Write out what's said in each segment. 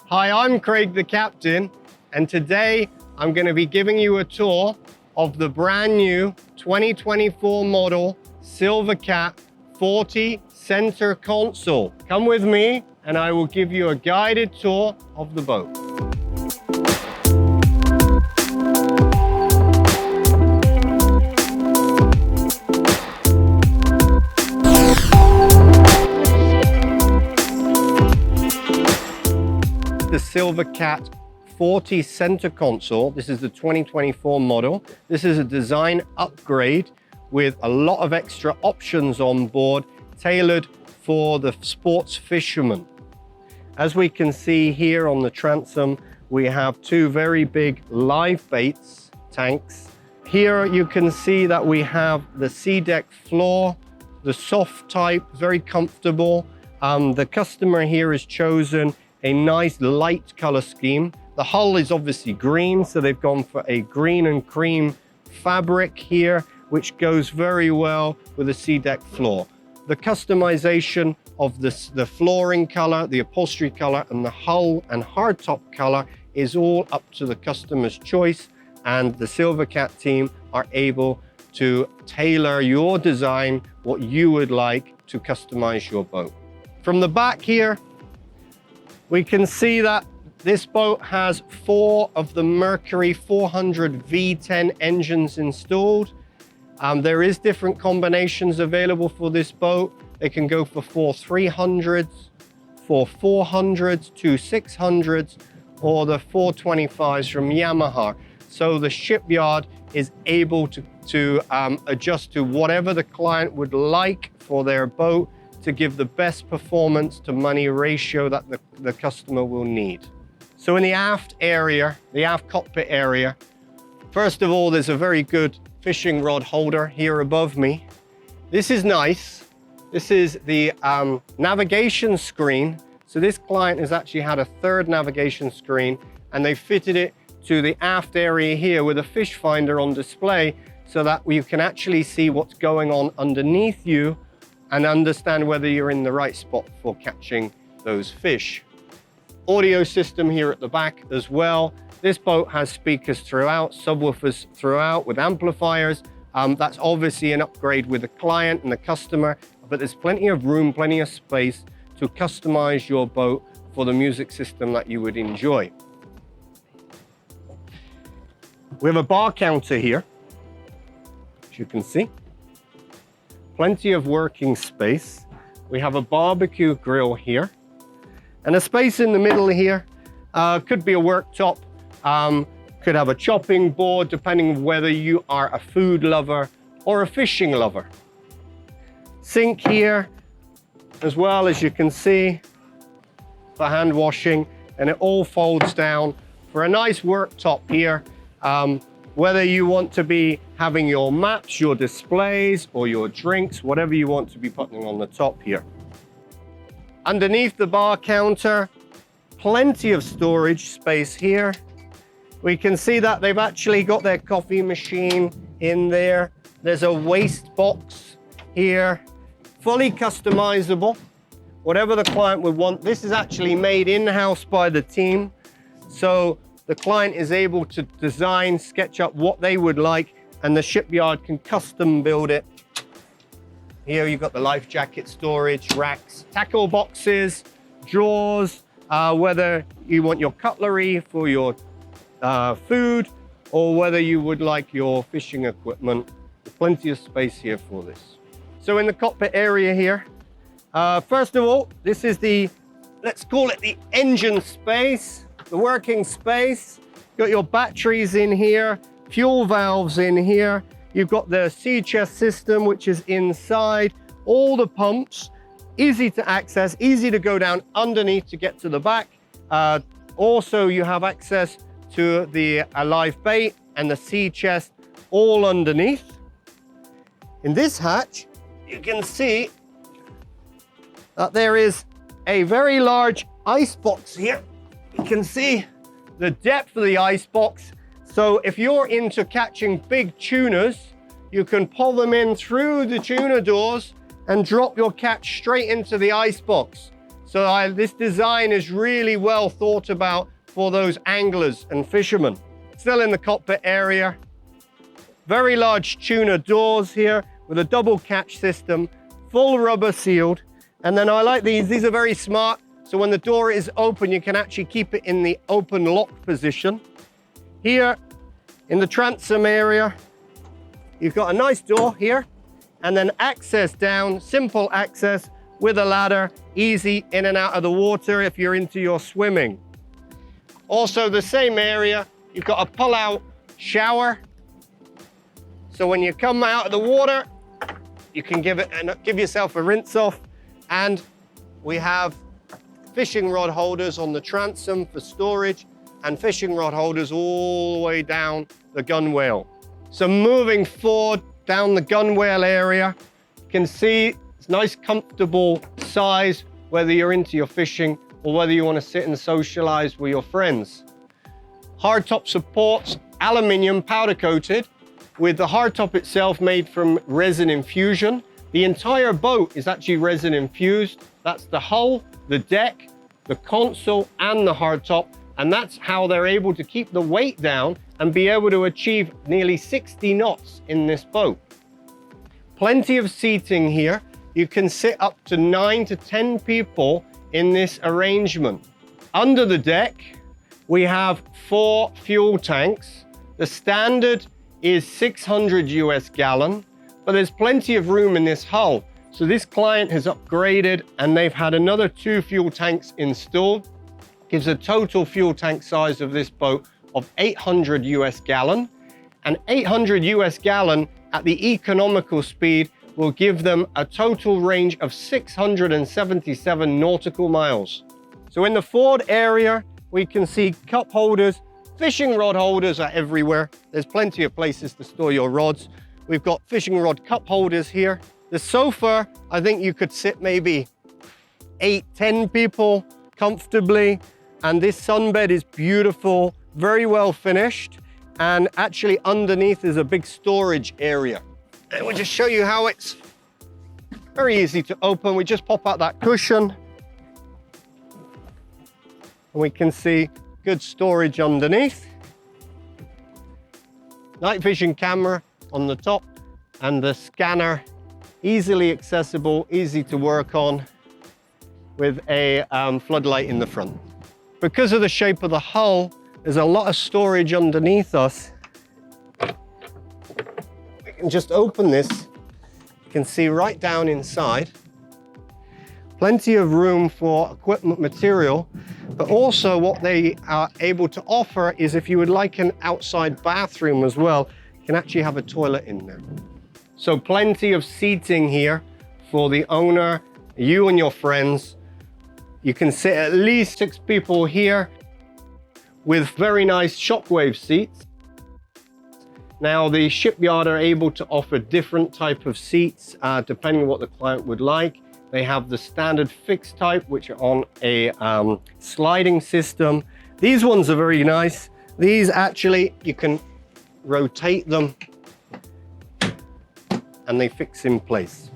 Hi, I'm Craig the Captain, and today I'm going to be giving you a tour of the brand new 2024 model SilverCAT 40 center console. Come with me and I will give you a guided tour of the boat. The SilverCAT 40 center console. This is the 2024 model. This is a design upgrade with a lot of extra options on board, tailored for the sports fisherman. As we can see here on the transom, we have two very big live baits tanks. Here you can see that we have the sea deck floor, the soft type, very comfortable. The customer here has chosen a nice light color scheme. The hull is obviously green, so they've gone for a green and cream fabric here, which goes very well with the sea deck floor. The customization of the flooring color, the upholstery color, and the hull and hardtop color is all up to the customer's choice, and the SilverCAT team are able to tailor your design, what you would like to customize your boat. From the back here, we can see that this boat has 4 of the Mercury 400 V10 engines installed. There is different combinations available for this boat. They can go for 4 300s, 4 400s, 2 600s, or the 425s from Yamaha. So the shipyard is able to adjust to whatever the client would like for their boat to give the best performance to money ratio that the customer will need. So in the aft area, the aft cockpit area, first of all, there's a very good fishing rod holder here above me. This is nice. This is the navigation screen. So this client has actually had a 3rd navigation screen, and they fitted it to the aft area here with a fish finder on display, so that you can actually see what's going on underneath you and understand whether you're in the right spot for catching those fish. Audio system here at the back as well. This boat has speakers throughout, subwoofers throughout with amplifiers. That's obviously an upgrade with the client and the customer, but there's plenty of room, plenty of space to customize your boat for the music system that you would enjoy. We have a bar counter here, as you can see. Plenty of working space. We have a barbecue grill here, and a space in the middle here. Could be a worktop, could have a chopping board, depending on whether you are a food lover or a fishing lover. Sink here, as well, as you can see, for hand washing, and it all folds down for a nice worktop here. Whether you want to be having your maps, your displays, or your drinks, whatever you want to be putting on the top here. Underneath the bar counter, plenty of storage space here. We can see that they've actually got their coffee machine in there. There's a waste box here, fully customizable, whatever the client would want. This is actually made in-house by the team, so the client is able to design, sketch up what they would like, and the shipyard can custom build it. Here you've got the life jacket storage, racks, tackle boxes, drawers, whether you want your cutlery for your food, or whether you would like your fishing equipment. There's plenty of space here for this. So in the cockpit area here, first of all, this is the, let's call it the engine space. The working space. Got your batteries in here, fuel valves in here. You've got the sea chest system, which is inside, all the pumps, easy to access, easy to go down underneath to get to the back. Also, you have access to the live bait and the sea chest all underneath. In this hatch, you can see that there is a very large ice box here. You can see the depth of the ice box. So if you're into catching big tunas, you can pull them in through the tuna doors and drop your catch straight into the ice box. So this design is really well thought about for those anglers and fishermen. Still in the cockpit area, very large tuna doors here with a double catch system, full rubber sealed. And then I like these are very smart. So when the door is open, you can actually keep it in the open lock position. Here in the transom area, you've got a nice door here and then access down, simple access with a ladder, easy in and out of the water if you're into your swimming. Also the same area, you've got a pull-out shower. So when you come out of the water, you can give yourself a rinse off. And we have fishing rod holders on the transom for storage and fishing rod holders all the way down the gunwale. So moving forward down the gunwale area, you can see it's nice, comfortable size, whether you're into your fishing or whether you want to sit and socialize with your friends. Hardtop supports aluminium powder coated with the hardtop itself made from resin infusion. The entire boat is actually resin infused. That's the hull, the deck, the console, and the hardtop. And that's how they're able to keep the weight down and be able to achieve nearly 60 knots in this boat. Plenty of seating here. You can sit up to 9 to 10 people in this arrangement. Under the deck, we have 4 fuel tanks. The standard is 600 US gallon, but there's plenty of room in this hull. So this client has upgraded and they've had another 2 fuel tanks installed. Gives a total fuel tank size of this boat of 800 US gallon. And 800 US gallon at the economical speed will give them a total range of 677 nautical miles. So in the forward area, we can see cup holders, fishing rod holders are everywhere. There's plenty of places to store your rods. We've got fishing rod cup holders here. The sofa, I think you could sit maybe 8, 10 people comfortably. And this sunbed is beautiful, very well finished. And actually underneath is a big storage area. And we'll just show you how it's very easy to open. We just pop out that cushion. And we can see good storage underneath. Night vision camera on the top and the scanner, easily accessible, easy to work on with a floodlight in the front. Because of the shape of the hull, there's a lot of storage underneath us. We can just open this. You can see right down inside. Plenty of room for equipment material, but also what they are able to offer is if you would like an outside bathroom as well, you can actually have a toilet in there. So plenty of seating here for the owner, you and your friends. You can sit at least 6 people here with very nice shockwave seats. Now the shipyard are able to offer different type of seats depending on what the client would like. They have the standard fixed type, which are on a sliding system. These ones are very nice. These actually, you can rotate them and they fix in place.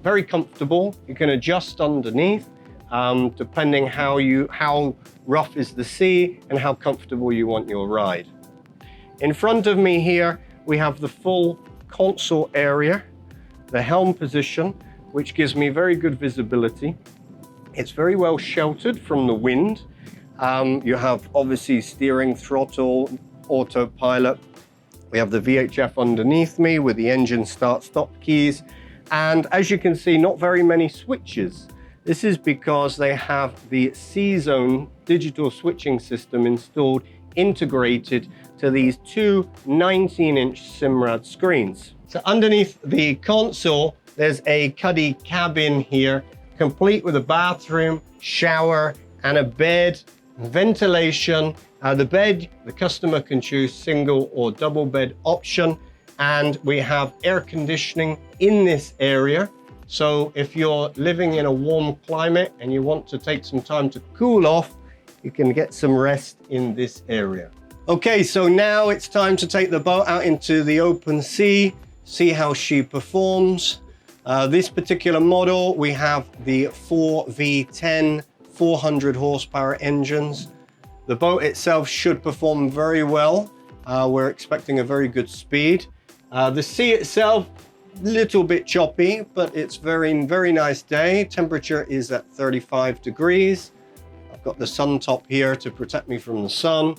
Very comfortable. You can adjust underneath depending how rough is the sea and how comfortable you want your ride. In front of me here, we have the full console area, the helm position, which gives me very good visibility. It's very well sheltered from the wind. You have obviously steering, throttle, autopilot. We have the VHF underneath me with the engine start-stop keys. And as you can see, not very many switches. This is because they have the C-Zone digital switching system installed, integrated to these 2 19-inch Simrad screens. So underneath the console, there's a cuddy cabin here, complete with a bathroom, shower, and a bed, ventilation. The bed, the customer can choose single or double bed option. And we have air conditioning in this area. So if you're living in a warm climate and you want to take some time to cool off, you can get some rest in this area. Okay, so now it's time to take the boat out into the open sea, see how she performs. This particular model, we have the 4V10 400 horsepower engines. The boat itself should perform very well. We're expecting a very good speed. The sea itself, little bit choppy, but it's very nice day. Temperature is at 35 degrees. I've got the sun top here to protect me from the sun.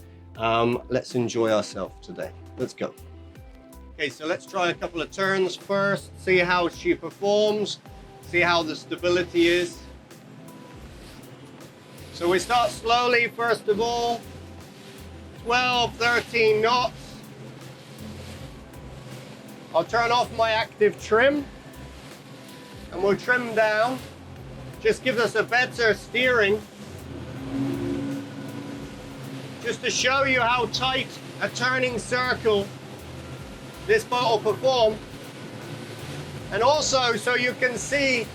Let's enjoy ourselves today. Let's go. Okay, so let's try a couple of turns first, see how she performs, see how the stability is. So we start slowly, first of all, 12, 13 knots. I'll turn off my active trim and we'll trim down. Just gives us a better steering. Just to show you how tight a turning circle this boat will perform. And also so you can see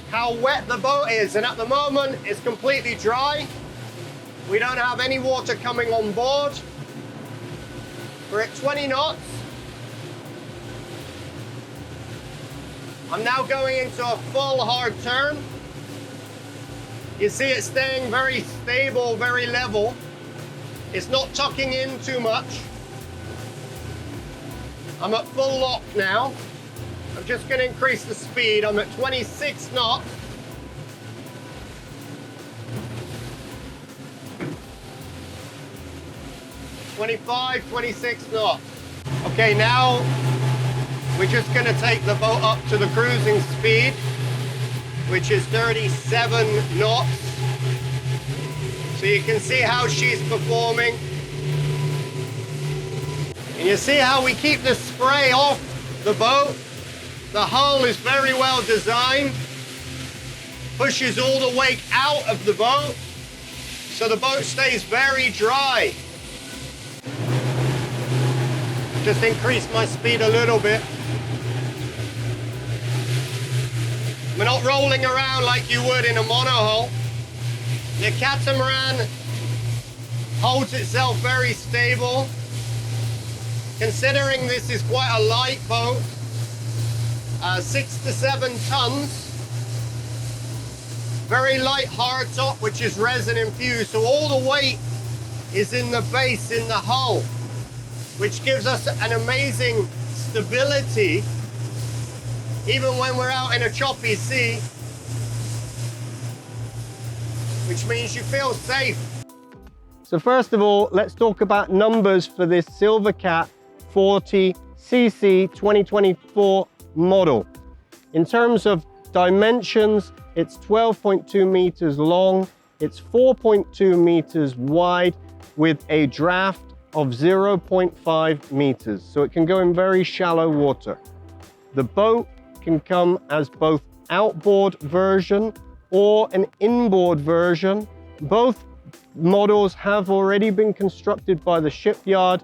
how wet the boat is. And at the moment it's completely dry. We don't have any water coming on board. We're at 20 knots. I'm now going into a full hard turn. You see it staying very stable, very level. It's not tucking in too much. I'm at full lock now. I'm just going to increase the speed. I'm at 26 knots. (25, 26 knots). Okay, now we're just going to take the boat up to the cruising speed, which is 37 knots. So you can see how she's performing. And you see how we keep the spray off the boat. The hull is very well designed. Pushes all the wake out of the boat, so the boat stays very dry. Just increase my speed a little bit. We're not rolling around like you would in a monohull. The catamaran holds itself very stable. Considering this is quite a light boat, 6 to 7 tons. Very light hardtop, which is resin infused, so all the weight is in the base, in the hull, which gives us an amazing stability even when we're out in a choppy sea, which means you feel safe. So first of all, let's talk about numbers for this SilverCAT 40cc 2024 model. In terms of dimensions, it's 12.2 meters long, it's 4.2 meters wide with a draft of 0.5 meters, so it can go in very shallow water. The boat can come as both outboard version or an inboard version. Both models have already been constructed by the shipyard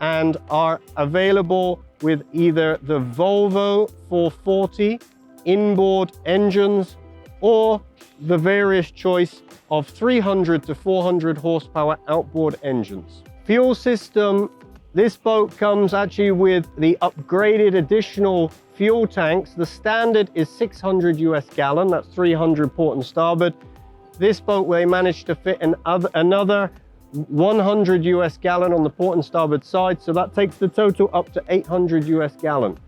and are available with either the Volvo 440 inboard engines or the various choice of 300 to 400 horsepower outboard engines. Fuel system, this boat comes actually with the upgraded additional fuel tanks. The standard is 600 US gallon, that's 300 port and starboard. This boat, they managed to fit another 100 US gallon on the port and starboard side, so that takes the total up to 800 US gallon.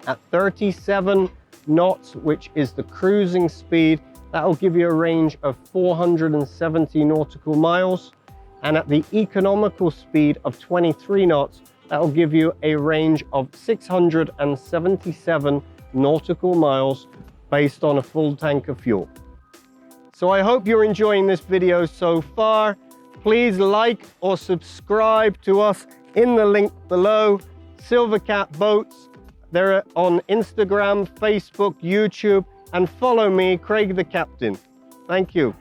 At 37 knots, which is the cruising speed, that will give you a range of 470 nautical miles. And at the economical speed of 23 knots, that will give you a range of 677 nautical miles based on a full tank of fuel. So I hope you're enjoying this video so far. Please like or subscribe to us in the link below. SilverCAT Boats, they're on Instagram, Facebook, YouTube, and follow me, Craig the Captain. Thank you.